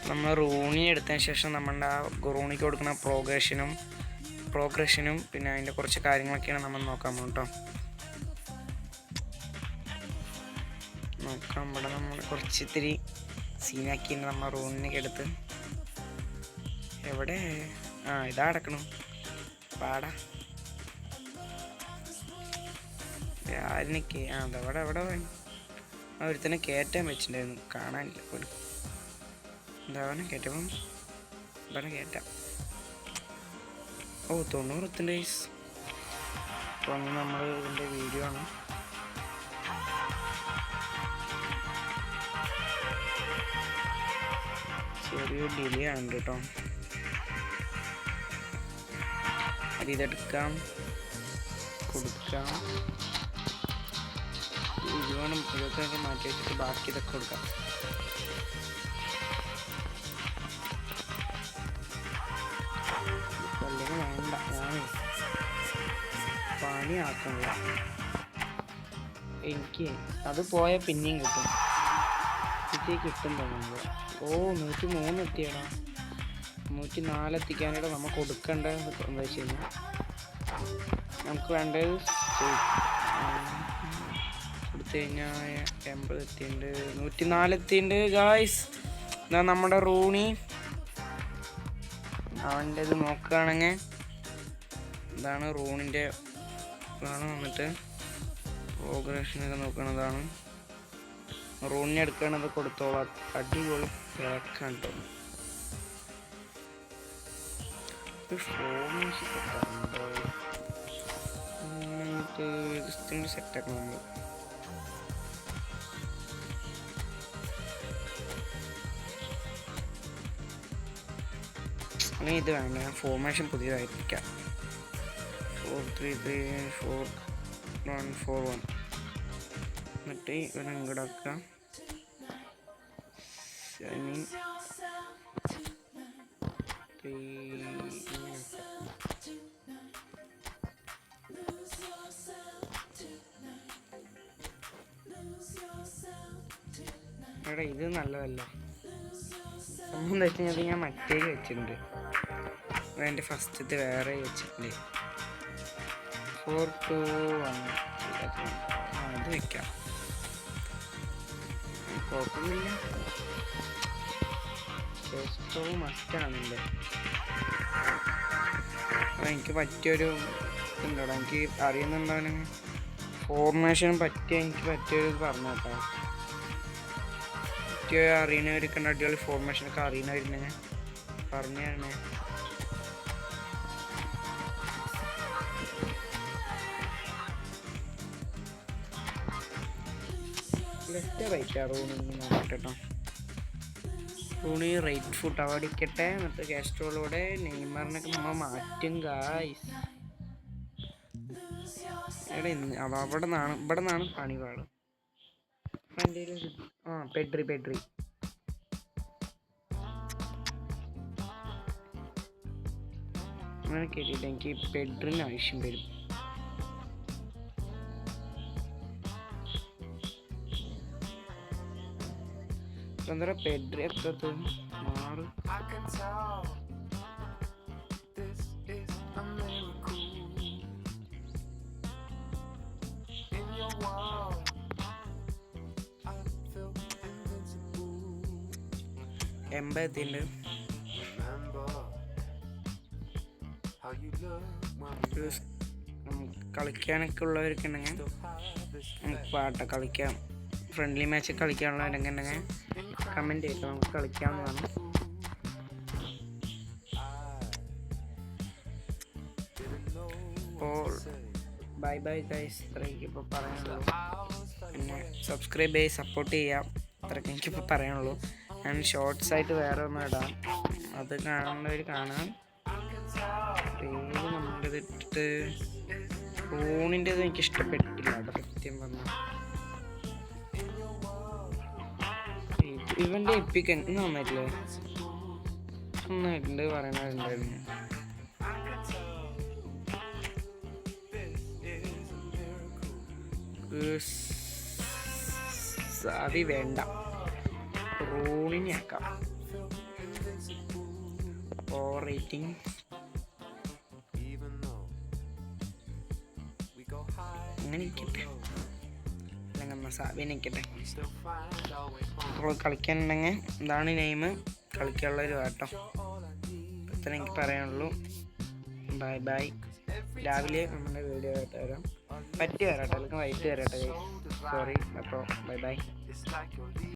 നമ്മൾ റൂണി എടുത്തതിന് ശേഷം നമ്മളുടെ ആ റൂണിക്ക് കൊടുക്കുന്ന പ്രോഗ്രഷനും പിന്നെ അതിൻ്റെ കുറച്ച് കാര്യങ്ങളൊക്കെയാണ് നമ്മൾ നോക്കാൻ പോകും കേട്ടോ. നോക്കാം, ഇവിടെ നമ്മൾ കുറച്ച് ഇത്തിരി സീനാക്കി നമ്മൾ റൂണിനൊക്കെ എടുത്ത് എവിടെ ഇതാ അടക്കണം പാടാ ആരിനൊക്കെ അതവിടെ എവിടെ ഒരുത്തന്നെ കയറ്റാൻ വെച്ചിട്ടുണ്ടായിരുന്നു, കാണാനില്ല പോലും. എന്താ കയറ്റപ്പം ഇവിടെ കയറ്റാം. 90 ഡേയ്സ്. അപ്പോൾ നമ്മൾ ഇതിൻ്റെ വീഡിയോ ആണ്. ചെറിയൊരു ഡിലേ ആണ് കേട്ടോ. ഇതെടുക്കാം, കൊടുക്കാം, 20 മാറ്റി വെച്ചിട്ട് ബാക്കി ഇതൊക്കെ കൊടുക്കാം. അല്ലെങ്കിൽ വേണ്ട, ഞാൻ പണിയാക്കണില്ല. എനിക്ക് അത് പോയാൽ പിന്നെയും കിട്ടും, കിട്ടും തോന്നുന്നത്. 103 എത്തിയടാ. 104 എത്തിക്കാനായിട്ട് നമ്മൾ കൊടുക്കേണ്ടത് എന്താ വെച്ച് കഴിഞ്ഞാൽ നമുക്ക് വേണ്ടത് കൊടുത്തു കഴിഞ്ഞാൽ 80 എത്തിയുണ്ട്, 104 എത്തിയുണ്ട് ഗായ്സ്. ഇതാ നമ്മുടെ റൂണി. അവൻ്റെ ഇത് നോക്കുകയാണെങ്കിൽ ഇതാണ് റൂണിൻ്റെ ഇതാണ്. വന്നിട്ട് പ്രോഗ്രഷനൊക്കെ നോക്കണതാണ്. റൂണിനെ എടുക്കണത് കൊടുത്തോളാം. അടിപൊളി പാക്കാണ് കേട്ടോ. സെറ്റാക്കണം നമ്മൾ. അല്ലെങ്കിൽ ഇത് വേണ്ട, ഞാൻ ഫോർമേഷൻ പുതിയതായിരിക്കാം. 4-3-3 4-1-4-1 എന്നിട്ട് ഇവിടെ ഇങ്ങോട്ട് ആക്കാം. എടാ ഇത് നല്ലതല്ല. സംഭവം എന്താ വെച്ച് കഴിഞ്ഞാൽ ഞാൻ മറ്റേ വെച്ചിട്ടുണ്ട്, എൻ്റെ ഫസ്റ്റത്തെ വേറെ വെച്ചിട്ടുണ്ട്. 4-2-1 അത് വെക്കാം, കുഴപ്പമില്ല. മസ്റ്റാണല്ലേ. എനിക്ക് പറ്റിയൊരു എന്താ എനിക്ക് അറിയുന്നുണ്ടാവും, ഫോർമേഷൻ എനിക്ക് പറ്റിയൊരു പറഞ്ഞു കേട്ടോ. അറിയുന്നവർക്ക് അടിപൊളി ഫോർമേഷനൊക്കെ അറിയുന്നവരുണ്ടെങ്കിൽ പറഞ്ഞു തരണേ. ലെഫ്റ്റ് റൈറ്റ് റൂണി നോക്കട്ടെ കേട്ടോ. റൂണി റൈറ്റ് ഫുട്ട് അവിടെ ഇരിക്കട്ടെ. എന്നിട്ട് കാസ്ട്രോളോടെ നെയ്മറിനൊക്കെ നമ്മൾ മാറ്റും ഗായ്സ്. ഇവിടെ നിന്നാണ് പണിപാട്. പെഡ്രി അങ്ങനെ കേട്ടിട്ട് എനിക്ക് പെഡ്രിന് ആവശ്യം വരും. എന്താ പെഡ്രി എത്തത് മാറ്. എത്തിണ്ട്. കളിക്കാനൊക്കെ ഉള്ളവർക്ക് ഉണ്ടെങ്കിൽ നമുക്ക് പാട്ട കളിക്കാം. ഫ്രണ്ട്ലി മാച്ച് കളിക്കാനുള്ളവരുണ്ടെങ്കിൽ കമൻറ്റ് ചെയ്തിട്ട് നമുക്ക് കളിക്കാവുന്നതാണ്. അപ്പോൾ ബൈ ഗൈസ്, ഇത്രയൊക്കെ ഇപ്പോൾ പറയാനുള്ളൂ. പിന്നെ സബ്സ്ക്രൈബ് ചെയ്ത് സപ്പോർട്ട് ചെയ്യാം, അത്രയൊക്കെ എനിക്കിപ്പോൾ പറയാനുള്ളൂ. ഞാൻ ഷോർട്സ് ആയിട്ട് വേറെ ഒന്നും ഇടാം, അത് കാണുന്നവർ കാണാം. പേര് നമ്മളുടെ ഇട്ടിട്ട് ഫോണിൻ്റെത് എനിക്ക് ഇഷ്ടപ്പെട്ടില്ല കേട്ടോ സത്യം പറഞ്ഞാൽ. ഇവൻ്റെ എപ്പിക്ക് ഇന്ന് നന്നായിട്ടില്ലേ, നന്നായിട്ടുണ്ട് പറയണുണ്ടായിരുന്നു. സാവി വേണ്ട, റൂണിനെ ആക്കാം. അപ്പോൾ റേറ്റിംഗ് അങ്ങനെ ഇരിക്കട്ടെ, അല്ലെങ്കിൽ മസാബി നിൽക്കട്ടെ. അപ്പോൾ കളിക്കാനുണ്ടെങ്കിൽ ഇതാണ് നെയിം, കളിക്കാനുള്ളൊരു കേട്ടോ. ഇത്ര എനിക്ക് പറയാനുള്ളൂ. Bye bye. രാവിലെ നമ്മുടെ വീഡിയോ ആയിട്ട് വരാം. പറ്റി വരാട്ടോ, അല്ലെങ്കിൽ വൈകിട്ട് വരാട്ടോ. സോറി. അപ്പോൾ ബൈ ബൈ.